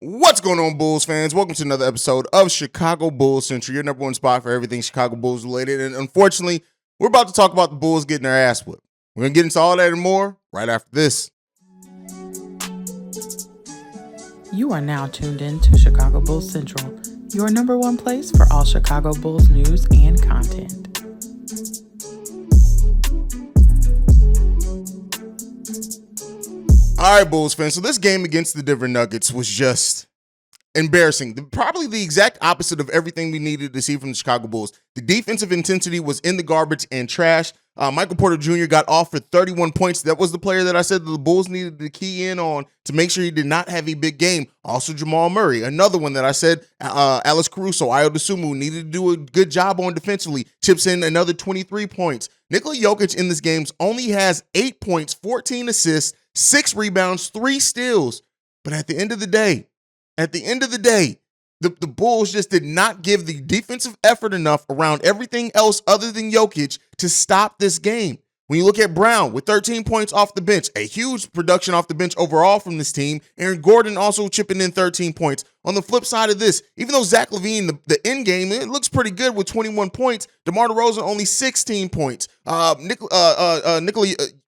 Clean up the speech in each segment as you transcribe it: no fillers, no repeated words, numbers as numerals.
What's going on, Bulls fans? Welcome to another episode of Chicago Bulls Central, your number one spot for everything Chicago Bulls related. And unfortunately, we're about to talk about the Bulls getting their ass whipped. We're going to get into all that and more right after this. You are now tuned in to Chicago Bulls Central, your number one place for all Chicago Bulls news and content. All right, Bulls fans. So this game against the Denver Nuggets was just embarrassing. Probably the exact opposite of everything we needed to see from the Chicago Bulls. The defensive intensity was in the garbage and trash. Michael Porter Jr. got off for 31 points. That was the player that I said that the Bulls needed to key in on to make sure he did not have a big game. Also, Jamal Murray, another one that I said, Alex Caruso, Ayo Dosunmu needed to do a good job on defensively. Chips in another 23 points. Nikola Jokic in this game only has 8 points, 14 assists, 6 rebounds, 3 steals. But at the end of the day, the Bulls just did not give the defensive effort enough around everything else other than Jokic to stop this game. When you look at Brown with 13 points off the bench, a huge production off the bench overall from this team. Aaron Gordon also chipping in 13 points. On the flip side of this, even though Zach LaVine, the end game, it looks pretty good with 21 points, DeMar DeRozan only 16 points. Nikola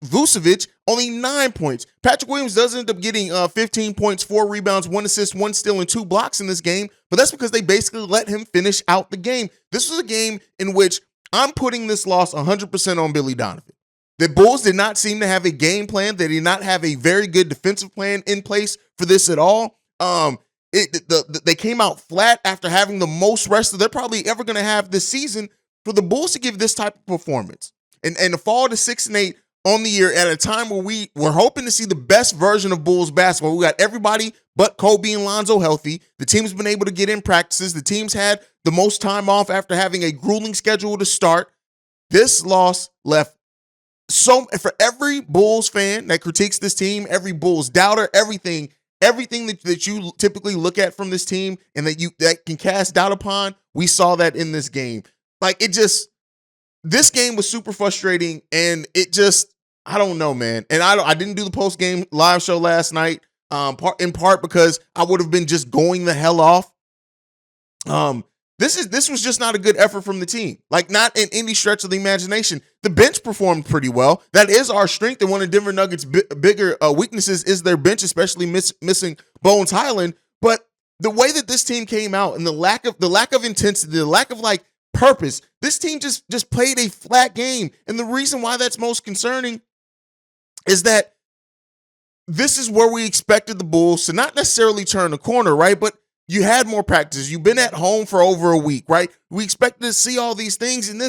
Vucevic only 9 points. Patrick Williams does end up getting 15 points, 4 rebounds, 1 assist, 1 steal, and 2 blocks in this game, but that's because they basically let him finish out the game. This was a game in which I'm putting this loss 100% on Billy Donovan. The Bulls did not seem to have a game plan. They did not have a very good defensive plan in place for this at all. They came out flat after having the most rest that they're probably ever going to have this season. For the Bulls to give this type of performance and to fall to 6-8 on the year at a time where we were hoping to see the best version of Bulls basketball. We got everybody but Kobe and Lonzo healthy. The team's been able to get in practices. The team's had the most time off after having a grueling schedule to start. This loss left for every Bulls fan that critiques this team, every Bulls doubter, everything that you typically look at from this team and that can cast doubt upon, we saw that in this game. This game was super frustrating, and I don't know, man. And I didn't do the post-game live show last night, in part because I would have been just going the hell off. This was just not a good effort from the team. Not in any stretch of the imagination. The bench performed pretty well. That is our strength, and one of Denver Nuggets' bigger weaknesses is their bench, especially missing Bones Highland. But the way that this team came out and the lack of intensity, the lack of purpose, this team just played a flat game. And the reason why that's most concerning is that this is where we expected the Bulls to not necessarily turn the corner, right? But you had more practice. You've been at home for over a week, right? We expected to see all these things, and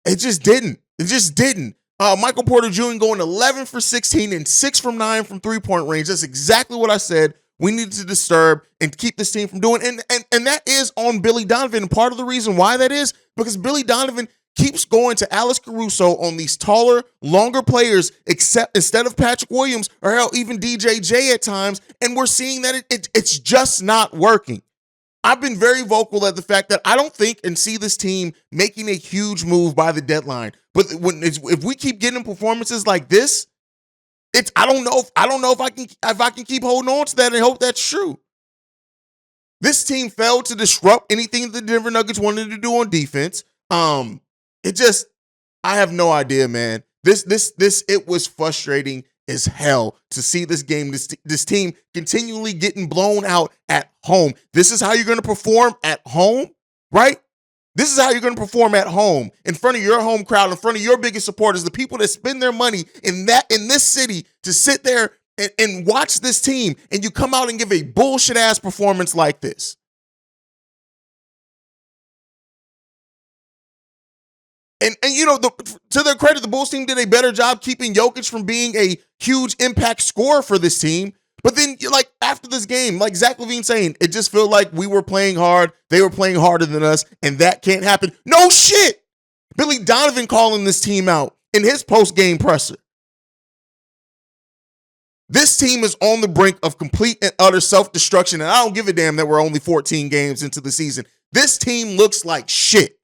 it just didn't. It just didn't. Michael Porter Jr. going 11 for 16 and 6 from 9 from three-point range. That's exactly what I said we needed to disturb and keep this team from doing. And that is on Billy Donovan. And part of the reason why that is because Billy Donovan keeps going to Alex Caruso on these taller, longer players, instead of Patrick Williams or hell, even DJJ at times, and we're seeing that it's just not working. I've been very vocal at the fact that I don't think and see this team making a huge move by the deadline. But if we keep getting performances like this, I don't know if I can keep holding on to that and hope that's true. This team failed to disrupt anything the Denver Nuggets wanted to do on defense. I have no idea, man. It was frustrating as hell to see this game, this team continually getting blown out at home. This is how you're going to perform at home, right? This is how you're going to perform at home in front of your home crowd, in front of your biggest supporters, the people that spend their money in this city to sit there and watch this team, and you come out and give a bullshit ass performance like this. And to their credit, the Bulls team did a better job keeping Jokic from being a huge impact scorer for this team. But then, after this game, like Zach LaVine saying, it just felt like we were playing hard, they were playing harder than us, and that can't happen. No shit! Billy Donovan calling this team out in his post-game presser. This team is on the brink of complete and utter self-destruction, and I don't give a damn that we're only 14 games into the season. This team looks like shit.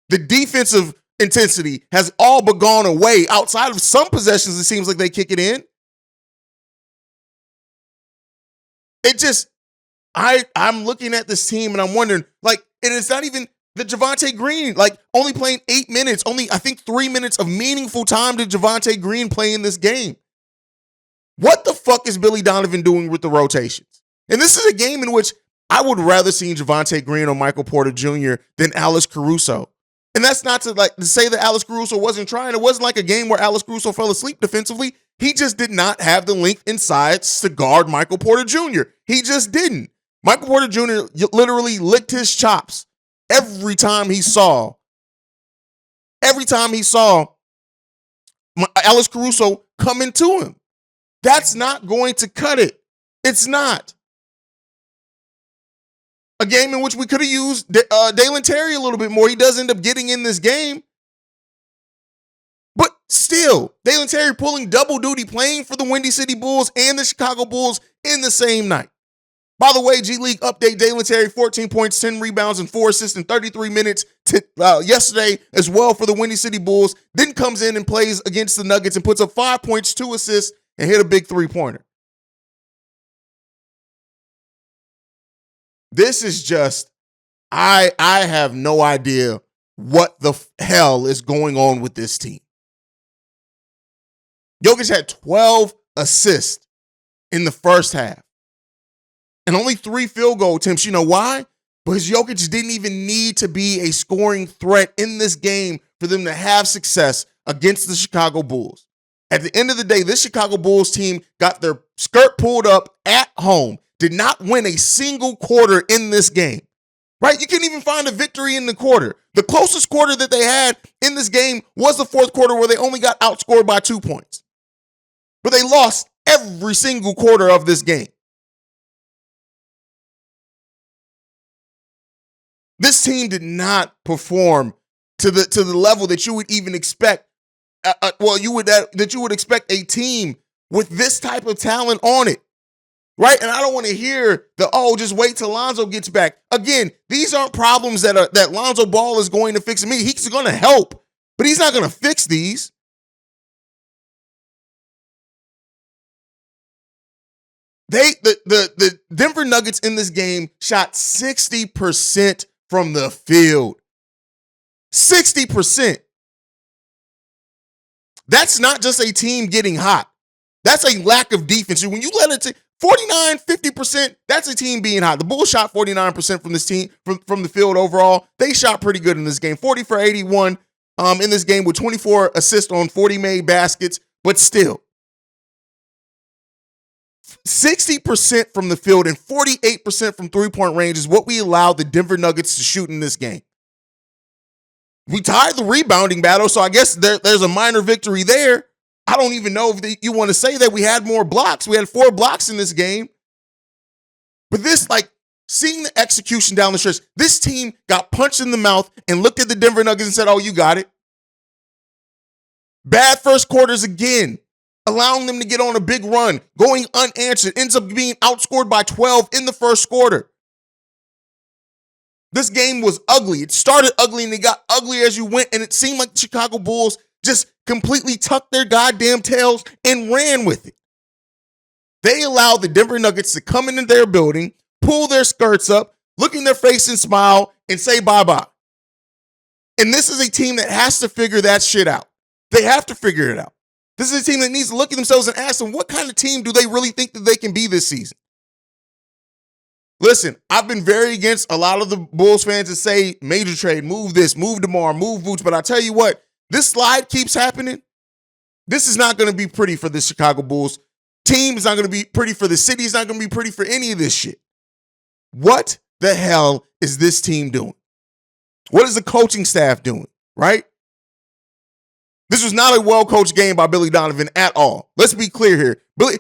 The defensive intensity has all but gone away outside of some possessions. It seems like they kick it in. it just, I'm looking at this team and I'm wondering, like, and it's not even the Javonte Green, like, only playing 8 minutes, only, I think, 3 minutes of meaningful time did Javonte Green play in this game. What the fuck is Billy Donovan doing with the rotations? And this is a game in which I would rather see Javonte Green or Michael Porter Jr. than Alex Caruso. And that's not to say that Alex Caruso wasn't trying. It wasn't like a game where Alex Caruso fell asleep defensively. He just did not have the length and size to guard Michael Porter Jr. He just didn't. Michael Porter Jr. literally licked his chops every time he saw Alex Caruso come into him. That's not going to cut it. It's not. A game in which we could have used Dalen Terry a little bit more. He does end up getting in this game. But still, Dalen Terry pulling double duty, playing for the Windy City Bulls and the Chicago Bulls in the same night. By the way, G League update, Dalen Terry, 14 points, 10 rebounds, and 4 assists in 33 minutes yesterday as well for the Windy City Bulls. Then comes in and plays against the Nuggets and puts up 5 points, 2 assists, and hit a big three-pointer. This is just, I have no idea what the hell is going on with this team. Jokic had 12 assists in the first half and only 3 field goal attempts. You know why? Because Jokic didn't even need to be a scoring threat in this game for them to have success against the Chicago Bulls. At the end of the day, this Chicago Bulls team got their skirt pulled up at home, did not win a single quarter in this game, right? You couldn't even find a victory in the quarter. The closest quarter that they had in this game was the fourth quarter where they only got outscored by 2 points. But they lost every single quarter of this game. This team did not perform to the level that you would even expect. That you would expect a team with this type of talent on it, right? And I don't want to hear just wait till Lonzo gets back. Again, these aren't problems that Lonzo Ball is going to fix. He's going to help, but he's not going to fix these. The Denver Nuggets in this game shot 60% from the field. 60%. That's not just a team getting hot. That's a lack of defense. When you let it to 49, 50%, that's a team being hot. The Bulls shot 49% from this team, from the field overall. They shot pretty good in this game. 40 for 81 in this game with 24 assists on 40 made baskets, but still. 60% from the field and 48% from three-point range is what we allowed the Denver Nuggets to shoot in this game. We tied the rebounding battle, so I guess there's a minor victory there. I don't even know if you want to say that we had more blocks. We had 4 blocks in this game. But this, seeing the execution down the stretch, this team got punched in the mouth and looked at the Denver Nuggets and said, oh, you got it. Bad first quarters again, allowing them to get on a big run, going unanswered, ends up being outscored by 12 in the first quarter. This game was ugly. It started ugly and it got uglier as you went, and it seemed like the Chicago Bulls just completely tucked their goddamn tails and ran with it. They allowed the Denver Nuggets to come into their building, pull their skirts up, look in their face and smile, and say bye-bye. And this is a team that has to figure that shit out. They have to figure it out. This is a team that needs to look at themselves and ask them, what kind of team do they really think that they can be this season? Listen, I've been very against a lot of the Bulls fans that say major trade, move this, move DeMar, move Vooch. But I tell you what, this slide keeps happening. This is not going to be pretty for the Chicago Bulls team. It's not going to be pretty for the city. It's not going to be pretty for any of this shit. What the hell is this team doing? What is the coaching staff doing, right? This was not a well-coached game by Billy Donovan at all. Let's be clear here. But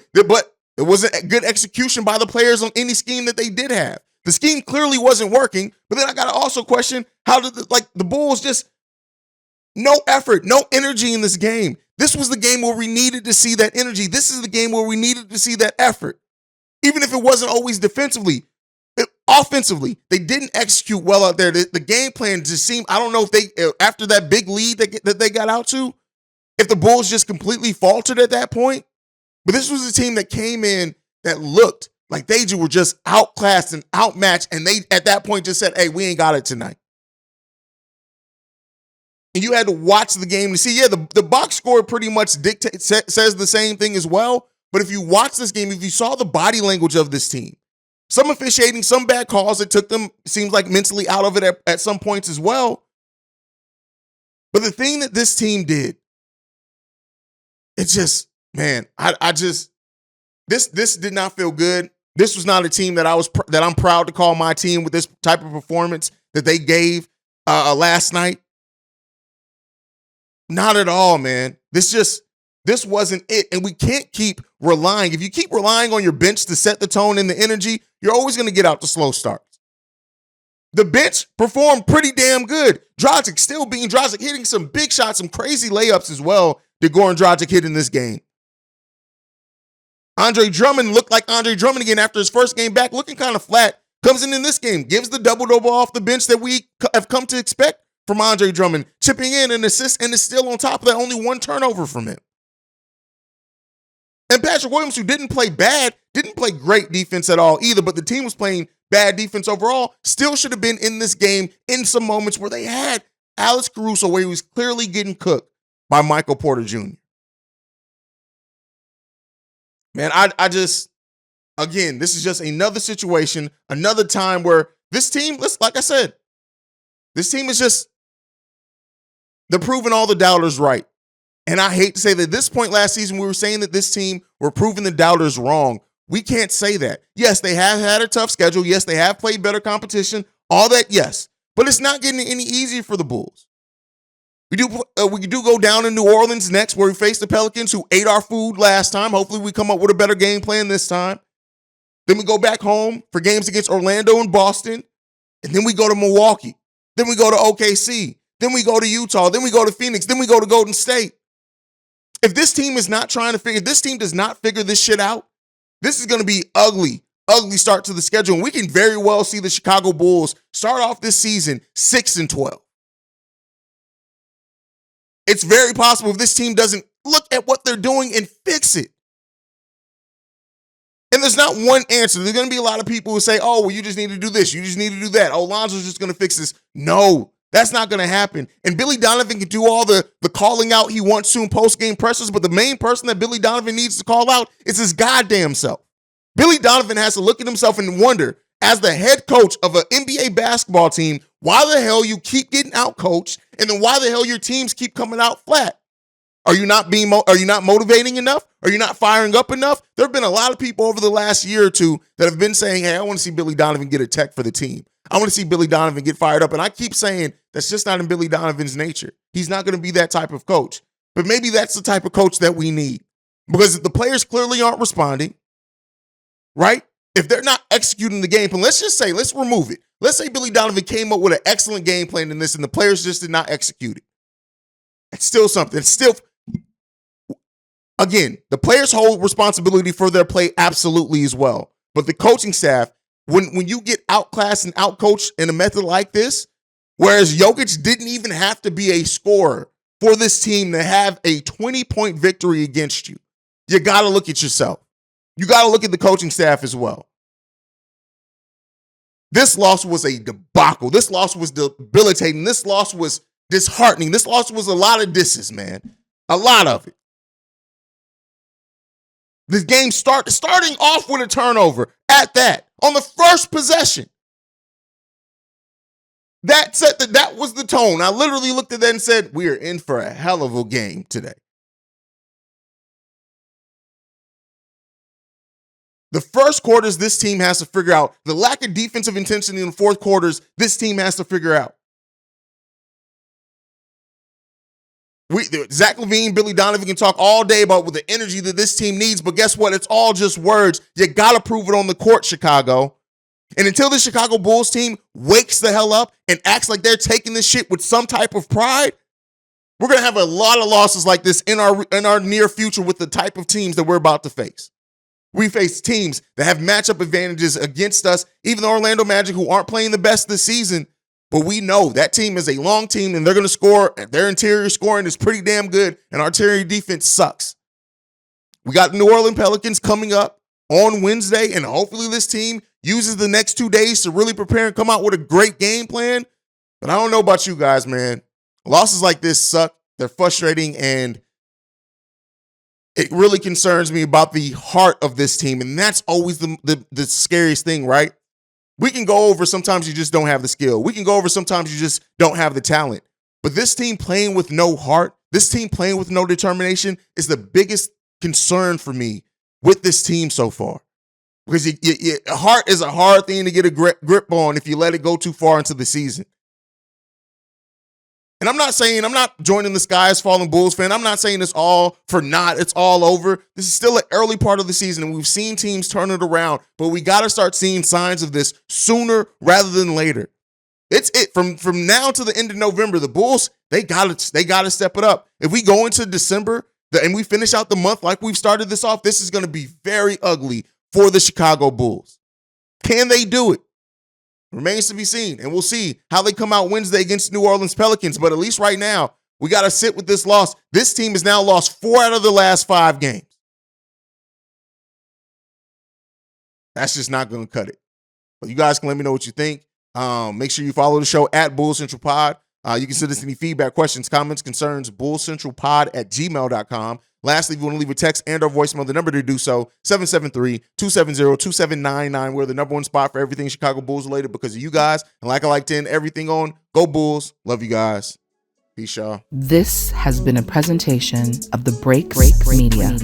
it wasn't a good execution by the players on any scheme that they did have. The scheme clearly wasn't working, but then I got to also question, how did the Bulls just, no effort, no energy in this game. This was the game where we needed to see that energy. This is the game where we needed to see that effort. Even if it wasn't always defensively, offensively, they didn't execute well out there. The game plan just seemed, I don't know if they, after that big lead that they got out to, if the Bulls just completely faltered at that point. But this was a team that came in that looked Like they were just outclassed and outmatched, and they at that point just said, hey, we ain't got it tonight. And you had to watch the game to see, the box score pretty much says the same thing as well. But if you watch this game, if you saw the body language of this team, some officiating, some bad calls that took them, seems like, mentally out of it at some points as well. But the thing that this team did, it's just, man, this did not feel good. This was not a team that I'm proud to call my team with this type of performance that they gave last night. Not at all, man. This wasn't it. And we can't keep relying. If you keep relying on your bench to set the tone and the energy, you're always going to get out to slow starts. The bench performed pretty damn good. Dragic still being Dragic, hitting some big shots, some crazy layups as well that Goran Dragic hit in this game. Andre Drummond looked like Andre Drummond again after his first game back, looking kind of flat. Comes in this game, gives the double-double off the bench that we have come to expect from Andre Drummond, chipping in an assist, and is still on top of that, only one turnover from him. And Patrick Williams, who didn't play bad, didn't play great defense at all either, but the team was playing bad defense overall, still should have been in this game in some moments where they had Alex Caruso, where he was clearly getting cooked by Michael Porter Jr. Man, I just, again, this is just another situation, another time where this team, like I said, this team is just, they're proving all the doubters right. And I hate to say that at this point last season, we were saying that this team were proving the doubters wrong. We can't say that. Yes, they have had a tough schedule. Yes, they have played better competition. All that, yes. But it's not getting any easier for the Bulls. We do go down in New Orleans next, where we face the Pelicans, who ate our food last time. Hopefully we come up with a better game plan this time. Then we go back home for games against Orlando and Boston. And then we go to Milwaukee. Then we go to OKC. Then we go to Utah. Then we go to Phoenix. Then we go to Golden State. If this team is not trying to figure, this team does not figure this shit out, this is going to be ugly start to the schedule. And we can very well see the Chicago Bulls start off this season 6-12. It's very possible if this team doesn't look at what they're doing and fix it. And there's not one answer. There's going to be a lot of people who say, oh, well, you just need to do this. You just need to do that. Oh, Lonzo's just going to fix this. No, that's not going to happen. And Billy Donovan can do all the calling out he wants to in post-game pressers, but the main person that Billy Donovan needs to call out is his goddamn self. Billy Donovan has to look at himself and wonder, as the head coach of an NBA basketball team, why the hell you keep getting out-coached, and then why the hell your teams keep coming out flat? Are you not motivating enough? Are you not firing up enough? There have been a lot of people over the last year or two that have been saying, hey, I want to see Billy Donovan get a tech for the team. I want to see Billy Donovan get fired up. And I keep saying that's just not in Billy Donovan's nature. He's not going to be that type of coach. But maybe that's the type of coach that we need. Because if the players clearly aren't responding, right? If they're not executing the game plan, let's remove it. Let's say Billy Donovan came up with an excellent game plan in this and the players just did not execute it. It's still something. It's still, again, the players hold responsibility for their play absolutely as well. But the coaching staff, when you get outclassed and outcoached in a method like this, whereas Jokic didn't even have to be a scorer for this team to have a 20-point victory against you, you got to look at yourself. You got to look at the coaching staff as well. This loss was a debacle. This loss was debilitating. This loss was disheartening. This loss was a lot of disses, man. A lot of it. This game starting off with a turnover at that on the first possession. That was the tone. I literally looked at that and said, we are in for a hell of a game today. The first quarters, this team has to figure out. The lack of defensive intensity in the fourth quarters, this team has to figure out. Zach LaVine, Billy Donovan can talk all day about the energy that this team needs, but guess what? It's all just words. You got to prove it on the court, Chicago. And until the Chicago Bulls team wakes the hell up and acts like they're taking this shit with some type of pride, we're going to have a lot of losses like this in our near future with the type of teams that we're about to face. We face teams that have matchup advantages against us, even the Orlando Magic, who aren't playing the best this season. But we know that team is a long team, and they're going to score. Their interior scoring is pretty damn good, and our interior defense sucks. We got the New Orleans Pelicans coming up. on Wednesday, and hopefully this team uses the next 2 days to really prepare and come out with a great game plan. But I don't know about you guys, man. Losses like this suck. They're frustrating, and it really concerns me about the heart of this team. And that's always the scariest thing, right? We can go over sometimes you just don't have the skill. We can go over sometimes you just don't have the talent. But this team playing with no heart, this team playing with no determination is the biggest concern for me with this team so far. Because heart is a hard thing to get a grip on if you let it go too far into the season. And I'm not joining the Sky is Falling Bulls fan. I'm not saying it's all for naught. It's all over. This is still an early part of the season, and we've seen teams turn it around. But we got to start seeing signs of this sooner rather than later. It's it from now to the end of November. The Bulls, they got to step it up. If we go into December and we finish out the month like we've started this off, this is going to be very ugly for the Chicago Bulls. Can they do it? Remains to be seen, and we'll see how they come out Wednesday against New Orleans Pelicans. But at least right now, we got to sit with this loss. This team has now lost 4 out of the last 5 games. That's just not going to cut it. But you guys can let me know what you think. Make sure you follow the show at Bull Central Pod. You can send us any feedback, questions, comments, concerns, bullcentralpod@gmail.com. Lastly, if you want to leave a text and or voicemail, the number to do so, 773-270-2799. We're the number one spot for everything Chicago Bulls related because of you guys. And like I like to end everything on, go Bulls. Love you guys. Peace, y'all. This has been a presentation of the Break Media.